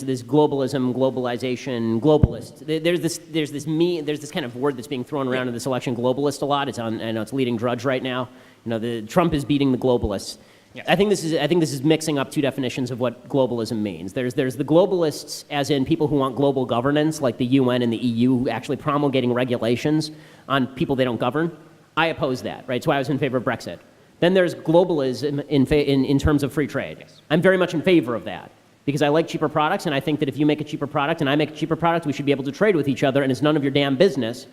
this globalism, globalization, globalist. There's this kind of word that's being thrown around in this election, globalist, a lot. I know it's leading Drudge right now. Trump is beating the globalists. Yes. I think this is mixing up two definitions of what globalism means. There's the globalists, as in people who want global governance, like the UN and the EU, who actually promulgating regulations on people they don't govern. I oppose that, right? That's why I was in favor of Brexit. Then there's globalism in terms of free trade. Yes. I'm very much in favor of that because I like cheaper products, and I think that if you make a cheaper product and I make a cheaper product, we should be able to trade with each other, and it's none of your damn business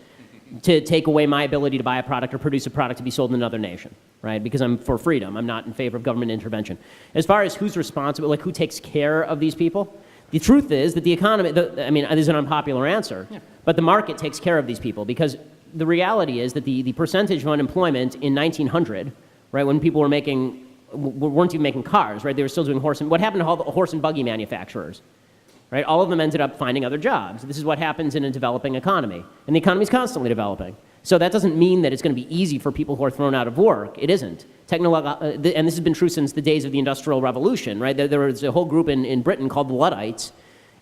to take away my ability to buy a product or produce a product to be sold in another nation, right? Because I'm for freedom. I'm not in favor of government intervention. As far as who's responsible, like who takes care of these people, the truth is that the economy, this is an unpopular answer, but the market takes care of these people because the reality is that the percentage of unemployment in 1900, right, when people weren't even making cars, right? They were still doing what happened to all the horse and buggy manufacturers? Right? All of them ended up finding other jobs. This is what happens in a developing economy. And the economy is constantly developing. So that doesn't mean that it's going to be easy for people who are thrown out of work. It isn't. And this has been true since the days of the Industrial Revolution, right? There was a whole group in Britain called the Luddites,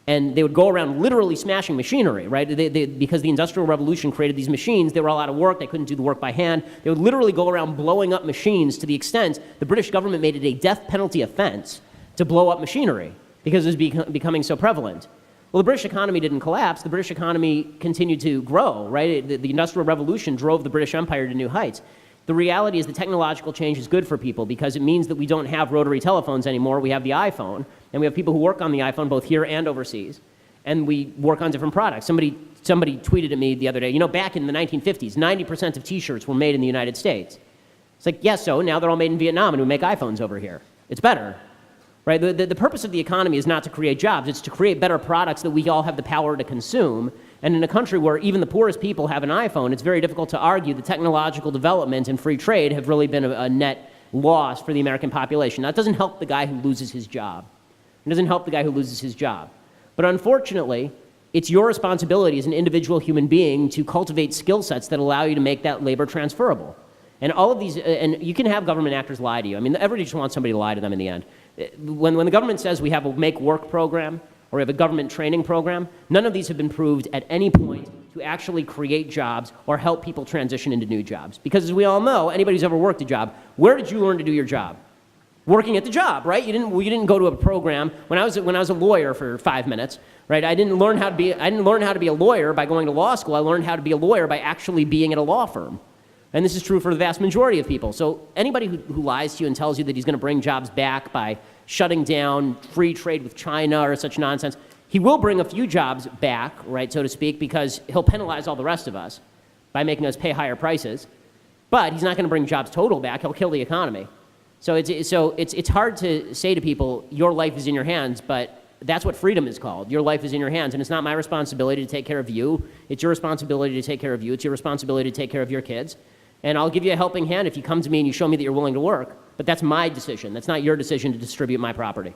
and they would go around literally smashing machinery, right? Because the Industrial Revolution created these machines, they were all out of work, they couldn't do the work by hand. They would literally go around blowing up machines to the extent the British government made it a death penalty offense to blow up machinery, because it was becoming so prevalent. Well, the British economy didn't collapse. The British economy continued to grow, right? The Industrial Revolution drove the British Empire to new heights. The reality is the technological change is good for people because it means that we don't have rotary telephones anymore. We have the iPhone, and we have people who work on the iPhone both here and overseas, and we work on different products. Somebody tweeted at me the other day, back in the 1950s, 90% of T-shirts were made in the United States. It's like, yes, so now they're all made in Vietnam, and we make iPhones over here. It's better. Right? The purpose of the economy is not to create jobs, it's to create better products that we all have the power to consume. And in a country where even the poorest people have an iPhone, it's very difficult to argue that technological development and free trade have really been a net loss for the American population. That doesn't help the guy who loses his job. It doesn't help the guy who loses his job. But unfortunately, it's your responsibility as an individual human being to cultivate skill sets that allow you to make that labor transferable. And all of these, and you can have government actors lie to you. Everybody just wants somebody to lie to them in the end. When the government says we have a make work program or we have a government training program, none of these have been proved at any point to actually create jobs or help people transition into new jobs. Because as we all know, anybody who's ever worked a job, where did you learn to do your job? Working at the job, right? You didn't go to a program. When I was a lawyer for 5 minutes, right? I didn't learn how to be a lawyer by going to law school. I learned how to be a lawyer by actually being at a law firm. And this is true for the vast majority of people. So anybody who lies to you and tells you that he's going to bring jobs back by shutting down free trade with China or such nonsense, he will bring a few jobs back, right, so to speak, because he'll penalize all the rest of us by making us pay higher prices. But he's not going to bring jobs total back. He'll kill the economy. So it's hard to say to people, your life is in your hands, but that's what freedom is called. Your life is in your hands, and it's not my responsibility to take care of you. It's your responsibility to take care of you. It's your responsibility to take care of your kids. And I'll give you a helping hand if you come to me and you show me that you're willing to work. But that's my decision. That's not your decision to distribute my property.